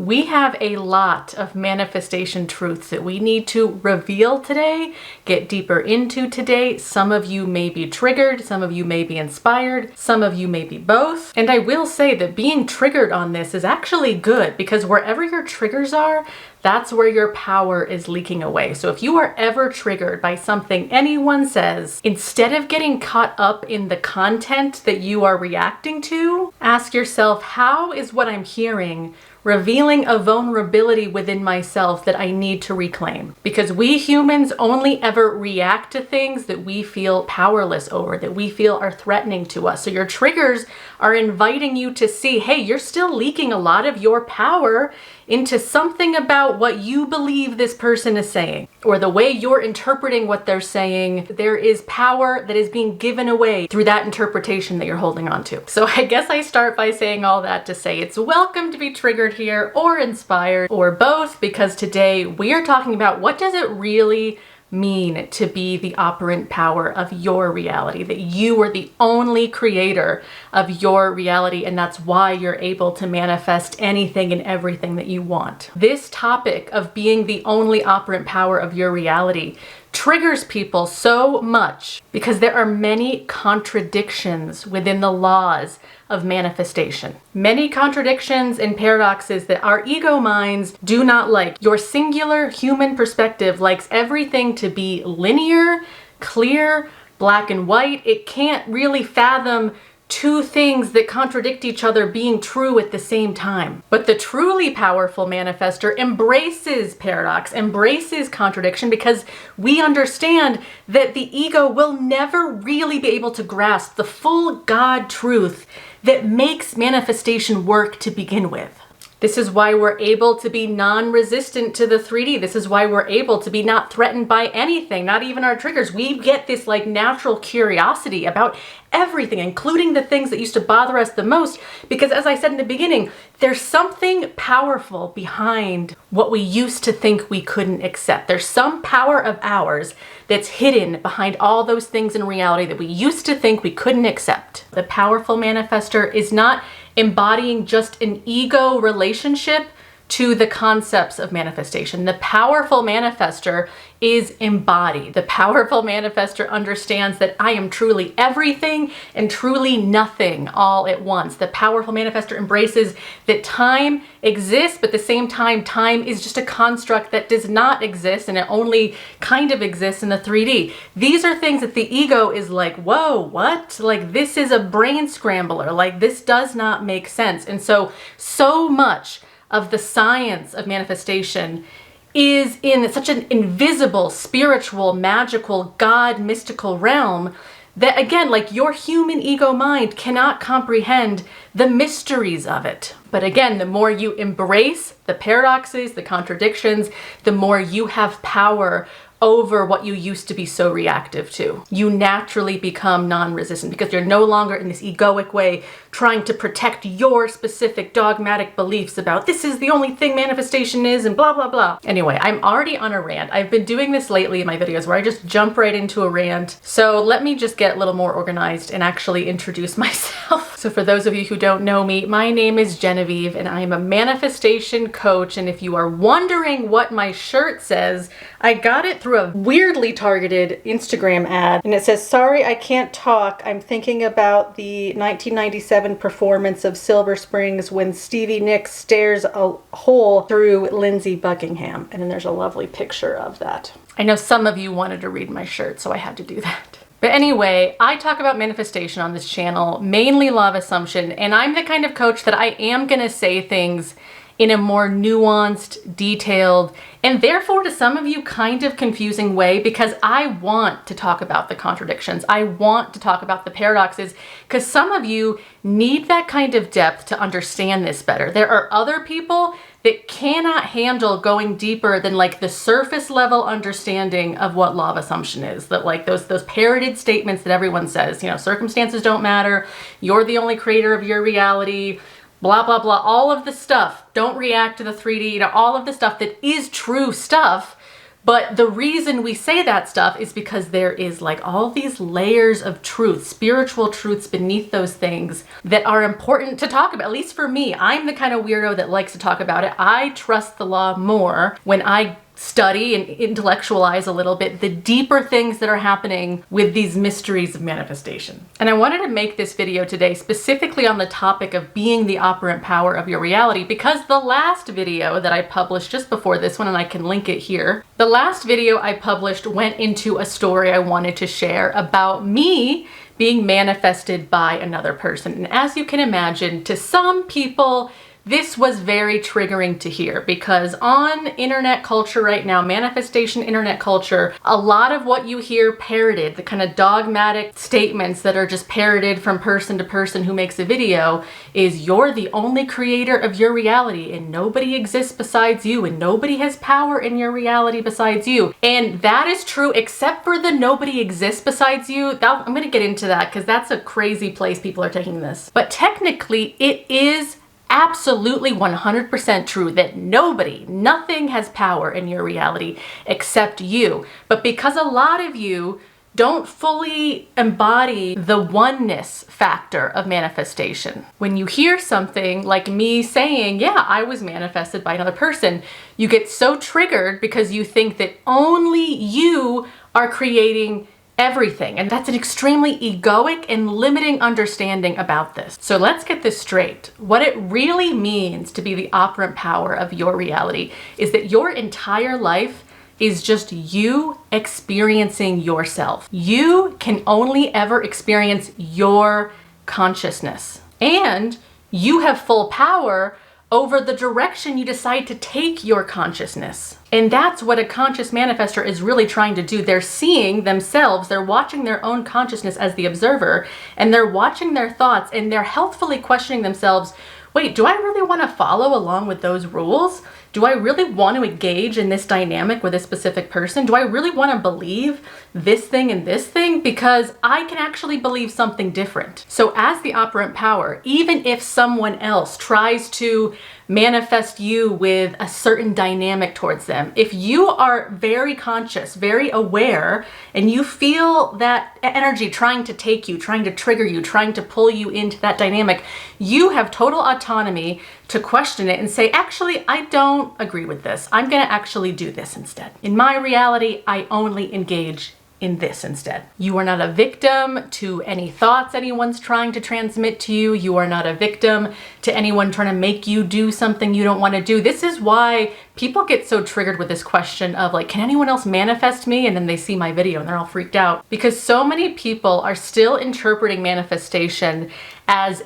We have a lot of manifestation truths that we need to reveal today, get deeper into today. Some of you may be triggered, some of you may be inspired, some of you may be both. And I will say that being triggered on this is actually good, because wherever your triggers are, that's where your power is leaking away. So if you are ever triggered by something anyone says, instead of getting caught up in the content that you are reacting to, ask yourself, how is what I'm hearing revealing a vulnerability within myself that I need to reclaim? Because we humans only ever react to things that we feel powerless over, that we feel are threatening to us. So your triggers are inviting you to see, hey, you're still leaking a lot of your power into something about what you believe this person is saying, or the way you're interpreting what they're saying. There is power that is being given away through that interpretation that you're holding on to. So I guess I start by saying all that to say it's welcome to be triggered here, or inspired, or both, because today we are talking about what does it really mean to be the operant power of your reality, that you are the only creator of your reality, and that's why you're able to manifest anything and everything that you want. This topic of being the only operant power of your reality triggers people so much because there are many contradictions within the laws of manifestation. Many contradictions and paradoxes that our ego minds do not like. Your singular human perspective likes everything to be linear, clear, black and white. It can't really fathom two things that contradict each other being true at the same time. But the truly powerful manifestor embraces paradox, embraces contradiction, because we understand that the ego will never really be able to grasp the full God truth that makes manifestation work to begin with. This is why we're able to be non-resistant to the 3D. This is why we're able to be not threatened by anything, not even our triggers. We get this like natural curiosity about everything, including the things that used to bother us the most, because as I said in the beginning, there's something powerful behind what we used to think we couldn't accept. There's some power of ours that's hidden behind all those things in reality that we used to think we couldn't accept. The powerful manifestor is not embodying just an ego relationship to the concepts of manifestation. The powerful manifestor is embodied. The powerful manifestor understands that I am truly everything and truly nothing all at once. The powerful manifestor embraces that time exists, but at the same time, time is just a construct that does not exist, and it only kind of exists in the 3D. These are things that the ego is like, whoa, what? Like, this is a brain scrambler. Like, this does not make sense. And so much of the science of manifestation is in such an invisible, spiritual, magical, God, mystical realm that, again, like your human ego mind cannot comprehend the mysteries of it. But again, the more you embrace the paradoxes, the contradictions, the more you have power over what you used to be so reactive to. You naturally become non-resistant because you're no longer in this egoic way trying to protect your specific dogmatic beliefs about this is the only thing manifestation is and blah, blah, blah. Anyway, I'm already on a rant. I've been doing this lately in my videos where I just jump right into a rant. So let me just get a little more organized and actually introduce myself. So for those of you who don't know me, my name is Genevieve and I am a manifestation coach. And if you are wondering what my shirt says, I got it through a weirdly targeted Instagram ad, and it says, "Sorry, I can't talk. I'm thinking about the 1997 performance of Silver Springs when Stevie Nicks stares a hole through Lindsey Buckingham." And then there's a lovely picture of that. I know some of you wanted to read my shirt, so I had to do that. But anyway, I talk about manifestation on this channel, mainly law of assumption, and I'm the kind of coach that I am gonna say things in a more nuanced, detailed, and therefore to some of you kind of confusing way, because I want to talk about the contradictions. I want to talk about the paradoxes, because some of you need that kind of depth to understand this better. There are other people that cannot handle going deeper than like the surface level understanding of what law of assumption is. That like those parroted statements that everyone says, you know, circumstances don't matter, you're the only creator of your reality, blah, blah, blah, all of the stuff. Don't react to the 3D, you know, all of the stuff that is true stuff, But the reason we say that stuff is because there is like all these layers of truth, spiritual truths beneath those things that are important to talk about. At least for me, I'm the kind of weirdo that likes to talk about it. I trust the law more when I study and intellectualize a little bit the deeper things that are happening with these mysteries of manifestation. And I wanted to make this video today specifically on the topic of being the operant power of your reality, because the last video that I published just before this one, and I can link it here, the last video I published went into a story I wanted to share about me being manifested by another person. And as you can imagine, to some people, this was very triggering to hear, because on internet culture right now, manifestation internet culture, a lot of what you hear parroted, the kind of dogmatic statements that are just parroted from person to person who makes a video, is you're the only creator of your reality and nobody exists besides you and nobody has power in your reality besides you. And that is true, except for the nobody exists besides you. I'm going to get into that because that's a crazy place people are taking this. But technically, it is absolutely 100% true that nothing has power in your reality except you. But because a lot of you don't fully embody the oneness factor of manifestation, when you hear something like me saying, yeah, I was manifested by another person, you get so triggered because you think that only you are creating everything. And that's an extremely egoic and limiting understanding about this. So let's get this straight. What it really means to be the operant power of your reality is that your entire life is just you experiencing yourself. You can only ever experience your consciousness, and you have full power over the direction you decide to take your consciousness. And that's what a conscious manifestor is really trying to do. They're seeing themselves, they're watching their own consciousness as the observer, and they're watching their thoughts, and they're healthfully questioning themselves, wait, do I really want to follow along with those rules? Do I really want to engage in this dynamic with a specific person? Do I really want to believe this thing and this thing? Because I can actually believe something different. So as the operant power, even if someone else tries to manifest you with a certain dynamic towards them, if you are very conscious, very aware, and you feel that energy trying to take you, trying to trigger you, trying to pull you into that dynamic, you have total autonomy to question it and say, actually, I don't agree with this. I'm going to actually do this instead. In my reality, I only engage in this instead. You are not a victim to any thoughts anyone's trying to transmit to you. You are not a victim to anyone trying to make you do something you don't want to do. This is why people get so triggered with this question of like, can anyone else manifest me? And then they see my video and they're all freaked out, because so many people are still interpreting manifestation as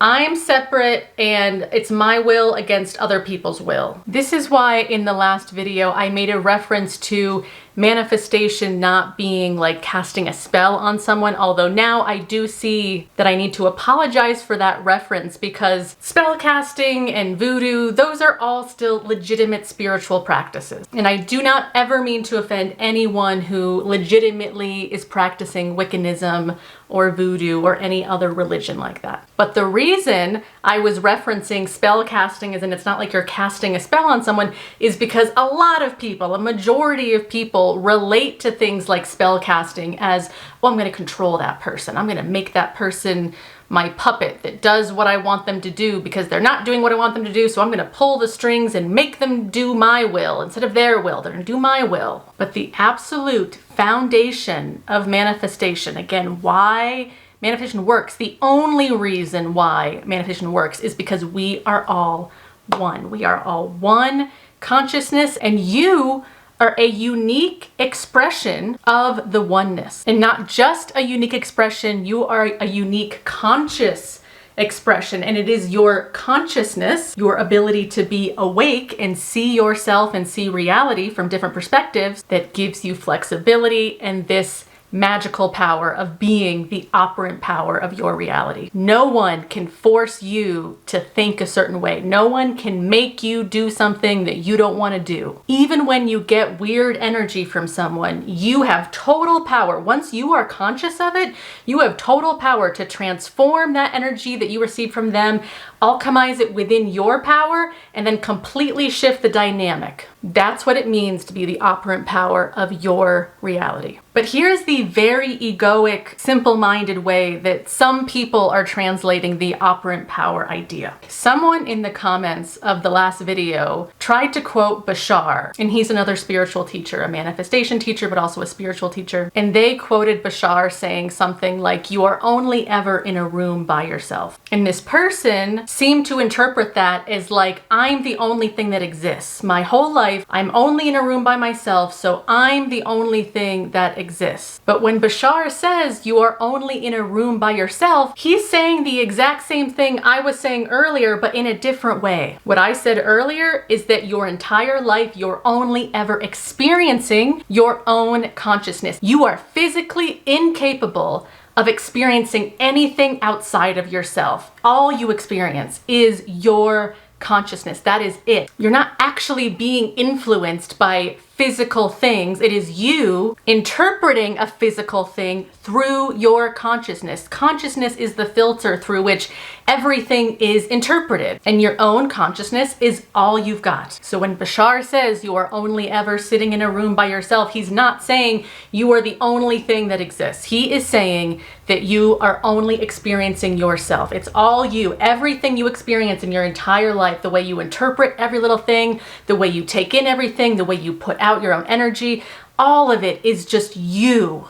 I'm separate and it's my will against other people's will. This is why in the last video I made a reference to manifestation not being like casting a spell on someone, although now I do see that I need to apologize for that reference, because spell casting and voodoo, those are all still legitimate spiritual practices. And I do not ever mean to offend anyone who legitimately is practicing Wiccanism or voodoo or any other religion like that. But the reason I was referencing spell casting, as in it's not like you're casting a spell on someone, is because a lot of people, a majority of people, relate to things like spell casting as, well, I'm going to control that person. I'm going to make that person my puppet that does what I want them to do because they're not doing what I want them to do. So I'm going to pull the strings and make them do my will instead of their will. They're going to do my will. But the absolute foundation of manifestation, again, why manifestation works, the only reason why manifestation works is because we are all one. We are all one consciousness, and you are a unique expression of the oneness. And not just a unique expression, you are a unique conscious expression. And it is your consciousness, your ability to be awake and see yourself and see reality from different perspectives, that gives you flexibility and this magical power of being the operant power of your reality. No one can force you to think a certain way. No one can make you do something that you don't want to do. Even when you get weird energy from someone, you have total power. Once you are conscious of it, you have total power to transform that energy that you receive from them, alchemize it within your power, and then completely shift the dynamic. That's what it means to be the operant power of your reality. But here's the very egoic, simple-minded way that some people are translating the operant power idea. Someone in the comments of the last video tried to quote Bashar, and he's another spiritual teacher, a manifestation teacher, but also a spiritual teacher. And they quoted Bashar saying something like, "You are only ever in a room by yourself." And this person seemed to interpret that as like, I'm the only thing that exists. My whole life, I'm only in a room by myself, so I'm the only thing that exists. But when Bashar says you are only in a room by yourself, he's saying the exact same thing I was saying earlier, but in a different way. What I said earlier is that your entire life, you're only ever experiencing your own consciousness. You are physically incapable of experiencing anything outside of yourself. All you experience is your consciousness. That is it. You're not actually being influenced by physical things. It is you interpreting a physical thing through your consciousness. Consciousness is the filter through which everything is interpreted, and your own consciousness is all you've got. So when Bashar says you are only ever sitting in a room by yourself, he's not saying you are the only thing that exists. He is saying that you are only experiencing yourself. It's all you. Everything you experience in your entire life, the way you interpret every little thing, the way you take in everything, the way you put out your own energy, all of it is just you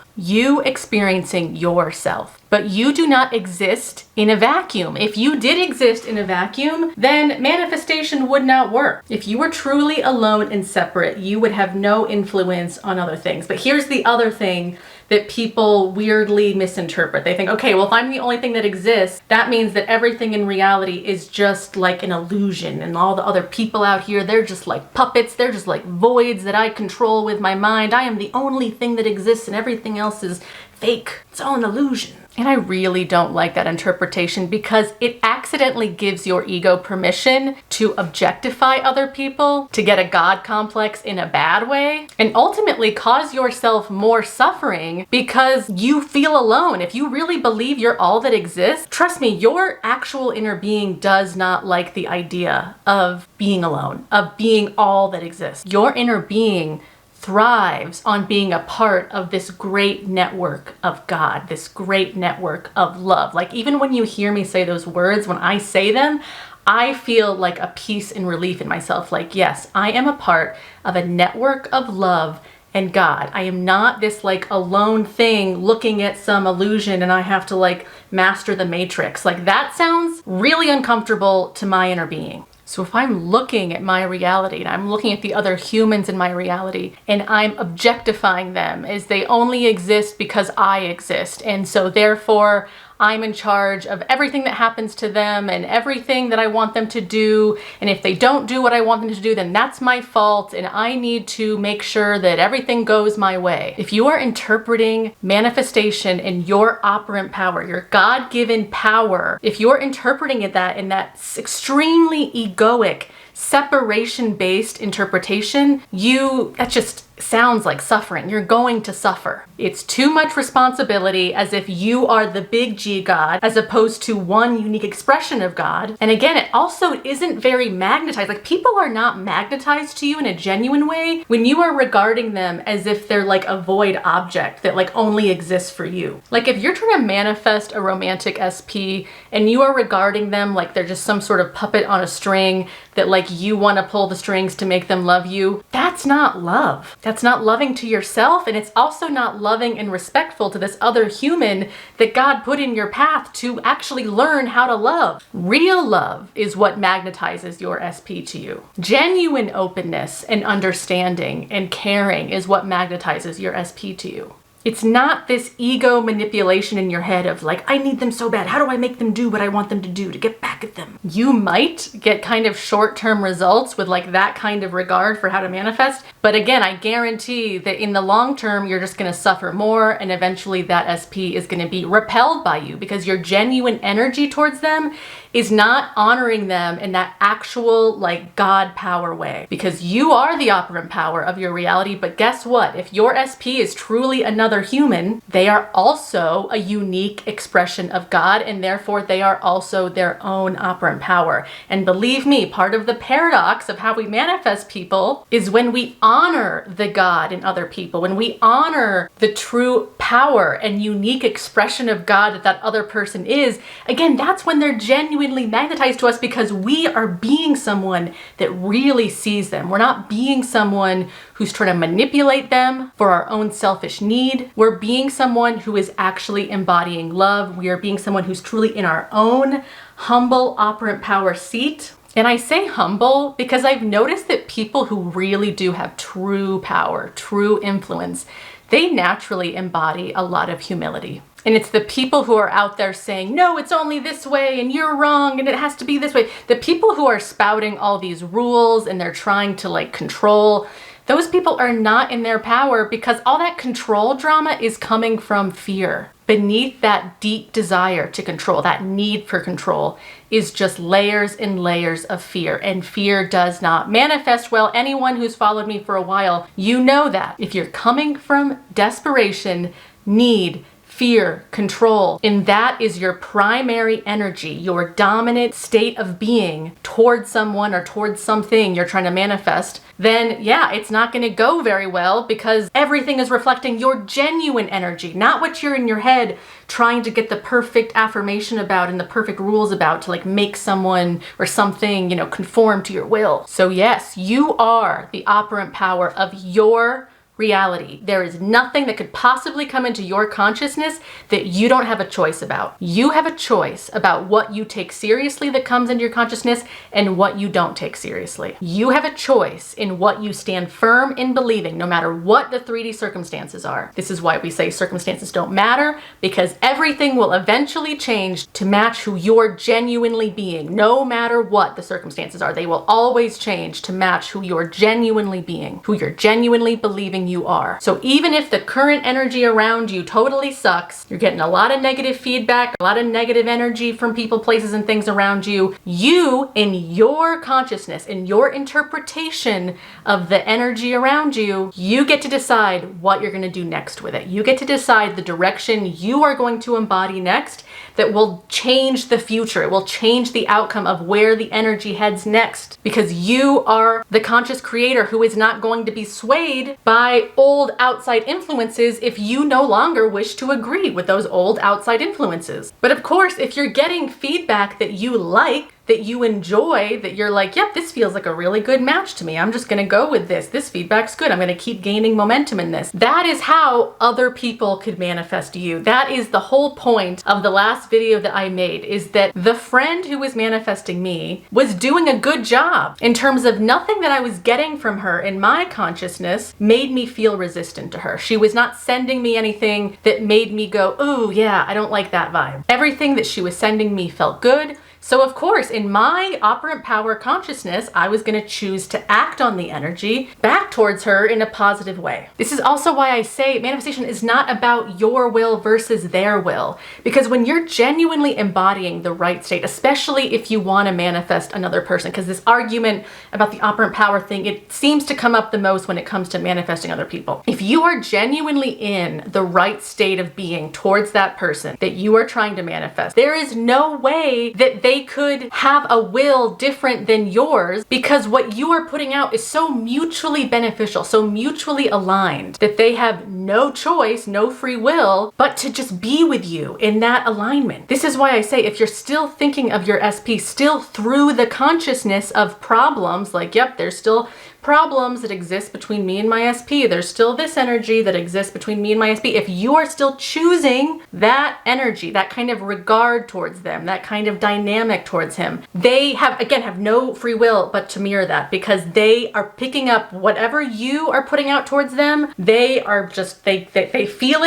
experiencing yourself. But you do not exist in a vacuum. If you did exist in a vacuum, then manifestation would not work. If you were truly alone and separate, you would have no influence on other things. But here's the other thing that people weirdly misinterpret. They think, okay, well, if I'm the only thing that exists, that means that everything in reality is just like an illusion, and all the other people out here, they're just like puppets, they're just like voids that I control with my mind. I am the only thing that exists and everything else is fake. It's all an illusion. And I really don't like that interpretation because it accidentally gives your ego permission to objectify other people, to get a God complex in a bad way, and ultimately cause yourself more suffering because you feel alone. If you really believe you're all that exists, trust me, your actual inner being does not like the idea of being alone, of being all that exists. Your inner being thrives on being a part of this great network of God, this great network of love. Like, even when you hear me say those words, when I say them, I feel like a peace and relief in myself. Like, yes, I am a part of a network of love and God. I am not this like alone thing looking at some illusion and I have to like master the matrix. Like, that sounds really uncomfortable to my inner being. So if I'm looking at my reality and I'm looking at the other humans in my reality and I'm objectifying them as they only exist because I exist, and so therefore I'm in charge of everything that happens to them and everything that I want them to do, and if they don't do what I want them to do, then that's my fault and I need to make sure that everything goes my way. If you are interpreting manifestation in your operant power, your God-given power, if you're interpreting it that in that extremely egoic, separation-based interpretation, that just sounds like suffering. You're going to suffer. It's too much responsibility, as if you are the big G God, as opposed to one unique expression of God. And again, it also isn't very magnetized. Like, people are not magnetized to you in a genuine way when you are regarding them as if they're like a void object that like only exists for you. Like, if you're trying to manifest a romantic SP and you are regarding them like they're just some sort of puppet on a string that like you want to pull the strings to make them love you, that's not love. That's not loving to yourself, and it's also not loving and respectful to this other human that God put in your path to actually learn how to love. Real love is what magnetizes your SP to you. Genuine openness and understanding and caring is what magnetizes your SP to you. It's not this ego manipulation in your head of like, I need them so bad. How do I make them do what I want them to do to get back at them? You might get kind of short-term results with like that kind of regard for how to manifest. But again, I guarantee that in the long term, you're just going to suffer more. And eventually that SP is going to be repelled by you because your genuine energy towards them is not honoring them in that actual like God power way, because you are the operant power of your reality. But guess what? If your SP is truly another human, they are also a unique expression of God, and therefore they are also their own operant power. And believe me, part of the paradox of how we manifest people is when we honor the God in other people, when we honor the true power and unique expression of God that that other person is, again, that's when they're genuinely magnetized to us, because we are being someone that really sees them. We're not being someone who's trying to manipulate them for our own selfish need. We're being someone who is actually embodying love. We are being someone who's truly in our own humble operant power seat. And I say humble because I've noticed that people who really do have true power, true influence, they naturally embody a lot of humility. And it's the people who are out there saying, no, it's only this way and you're wrong and it has to be this way. The people who are spouting all these rules and they're trying to like control, those people are not in their power, because all that control drama is coming from fear. Beneath that deep desire to control, that need for control, is just layers and layers of fear. And fear does not manifest well. Anyone who's followed me for a while, you know that. If you're coming from desperation, need, fear, control, and that is your primary energy, your dominant state of being towards someone or towards something you're trying to manifest, then yeah, it's not going to go very well, because everything is reflecting your genuine energy, not what you're in your head trying to get the perfect affirmation about and the perfect rules about to like make someone or something, conform to your will. So yes, you are the operant power of your reality. There is nothing that could possibly come into your consciousness that you don't have a choice about. You have a choice about what you take seriously that comes into your consciousness and what you don't take seriously. You have a choice in what you stand firm in believing, no matter what the 3D circumstances are. This is why we say circumstances don't matter, because everything will eventually change to match who you're genuinely being. No matter what the circumstances are, they will always change to match who you're genuinely being, who you're genuinely believing you are. So even if the current energy around you totally sucks, you're getting a lot of negative feedback, a lot of negative energy from people, places, and things around you, you, in your consciousness, in your interpretation of the energy around you, you get to decide what you're going to do next with it. You get to decide the direction you are going to embody next that will change the future. It will change the outcome of where the energy heads next, because you are the conscious creator who is not going to be swayed by old outside influences if you no longer wish to agree with those old outside influences. But of course, if you're getting feedback that you like, that you enjoy, that you're like, yep, this feels like a really good match to me. I'm just gonna go with this. This feedback's good. I'm gonna keep gaining momentum in this. That is how other people could manifest you. That is the whole point of the last video that I made, is that the friend who was manifesting me was doing a good job in terms of nothing that I was getting from her in my consciousness made me feel resistant to her. She was not sending me anything that made me go, ooh, yeah, I don't like that vibe. Everything that she was sending me felt good. So of course, in my operant power consciousness, I was going to choose to act on the energy back towards her in a positive way. This is also why I say manifestation is not about your will versus their will. Because when you're genuinely embodying the right state, especially if you want to manifest another person, because this argument about the operant power thing, it seems to come up the most when it comes to manifesting other people. If you are genuinely in the right state of being towards that person that you are trying to manifest, there is no way that they could have a will different than yours, because what you are putting out is so mutually beneficial, so mutually aligned, that they have no choice, no free will, but to just be with you in that alignment. This is why I say, if you're still thinking of your SP still through the consciousness of problems, like, yep, there's still problems that exist between me and my SP. There's still this energy that exists between me and my SP. If you are still choosing that energy, that kind of regard towards them, that kind of dynamic towards him, they have no free will but to mirror that, because they are picking up whatever you are putting out towards them. They are just just, they feel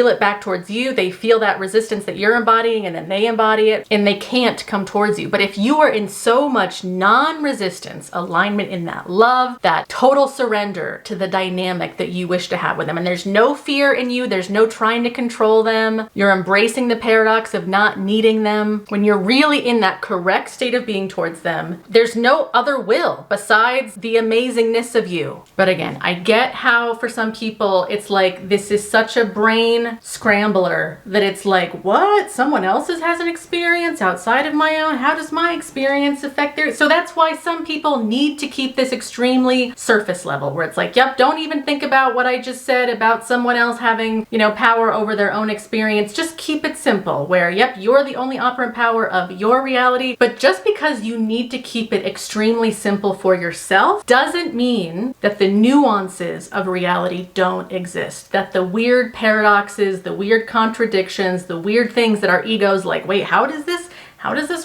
it back towards you. They feel that resistance that you're embodying, and then they embody it, and they can't come towards you. But if you are in so much non-resistance, alignment in that love, that total surrender to the dynamic that you wish to have with them, and there's no fear in you, there's no trying to control them, you're embracing the paradox of not needing them, when you're really in that correct state of being towards them, there's no other will besides the amazingness of you. But again, I get how for some people it's like this is such a brain scrambler that it's like, what? Someone else's has an experience outside of my own? How does my experience affect their? So that's why some people need to keep this extremely surface level, where it's like, yep, don't even think about what I just said about someone else having, you know, power over their own experience. Just keep it simple, where, yep, you're the only operant power of your reality. But just because you need to keep it extremely simple for yourself doesn't mean that the nuances of reality don't exist, that the weird paradoxes, the weird contradictions, the weird things that our egos like, wait, how does this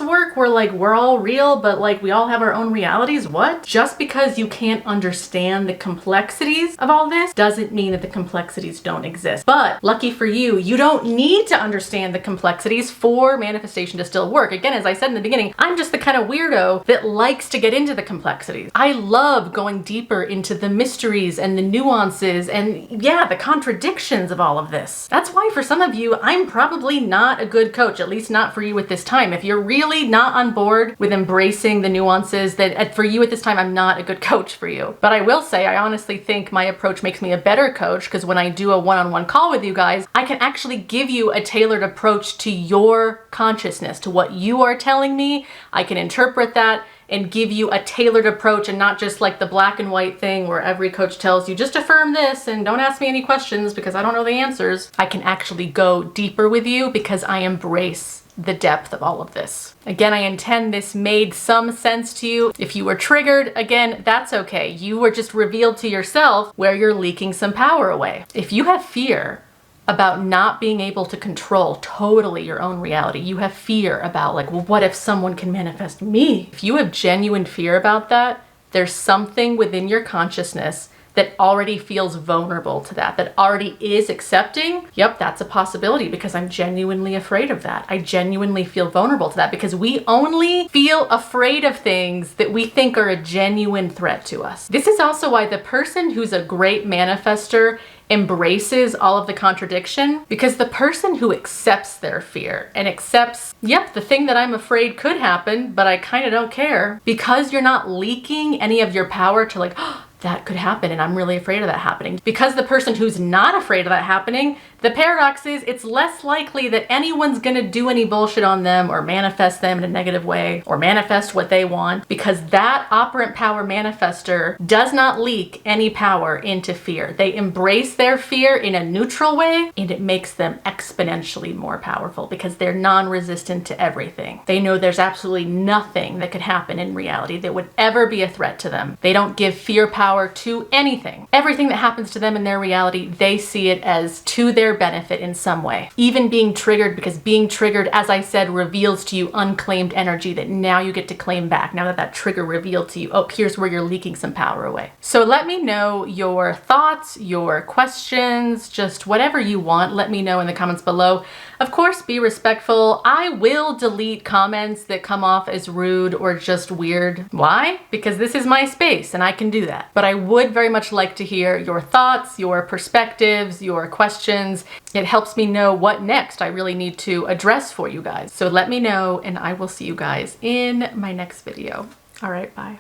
work? We're all real, but like we all have our own realities. What? Just because you can't understand the complexities of all this doesn't mean that the complexities don't exist. But lucky for you, you don't need to understand the complexities for manifestation to still work. Again, as I said in the beginning, I'm just the kind of weirdo that likes to get into the complexities. I love going deeper into the mysteries and the nuances and, yeah, the contradictions of all of this. That's why for some of you, I'm probably not a good coach, at least not for you at this time. If you're really not on board with embracing the nuances, that for you at this time, I'm not a good coach for you. But I will say, I honestly think my approach makes me a better coach, because when I do a one-on-one call with you guys, I can actually give you a tailored approach to your consciousness, to what you are telling me. I can interpret that and give you a tailored approach, and not just like the black and white thing where every coach tells you just affirm this and don't ask me any questions because I don't know the answers. I can actually go deeper with you because I embrace the depth of all of this. Again, I intend this made some sense to you. If you were triggered, again, that's okay. You were just revealed to yourself where you're leaking some power away. If you have fear about not being able to control totally your own reality, you have fear about like, well, what if someone can manifest me? If you have genuine fear about that, there's something within your consciousness that already feels vulnerable to that, that already is accepting, yep, that's a possibility because I'm genuinely afraid of that. I genuinely feel vulnerable to that because we only feel afraid of things that we think are a genuine threat to us. This is also why the person who's a great manifestor embraces all of the contradiction, because the person who accepts their fear and accepts, yep, the thing that I'm afraid could happen, but I kind of don't care, because you're not leaking any of your power to like, oh, that could happen and I'm really afraid of that happening. Because the person who's not afraid of that happening, the paradox is it's less likely that anyone's gonna do any bullshit on them or manifest them in a negative way or manifest what they want, because that operant power manifestor does not leak any power into fear. They embrace their fear in a neutral way, and it makes them exponentially more powerful because they're non-resistant to everything. They know there's absolutely nothing that could happen in reality that would ever be a threat to them. They don't give fear power to anything. Everything that happens to them in their reality, they see it as to their benefit in some way. Even being triggered, because being triggered, as I said, reveals to you unclaimed energy that now you get to claim back. Now that that trigger revealed to you, oh, here's where you're leaking some power away. So let me know your thoughts, your questions, just whatever you want. Let me know in the comments below. Of course, be respectful. I will delete comments that come off as rude or just weird. Why? Because this is my space and I can do that. But I would very much like to hear your thoughts, your perspectives, your questions. It helps me know what next I really need to address for you guys. So let me know, and I will see you guys in my next video. All right, bye.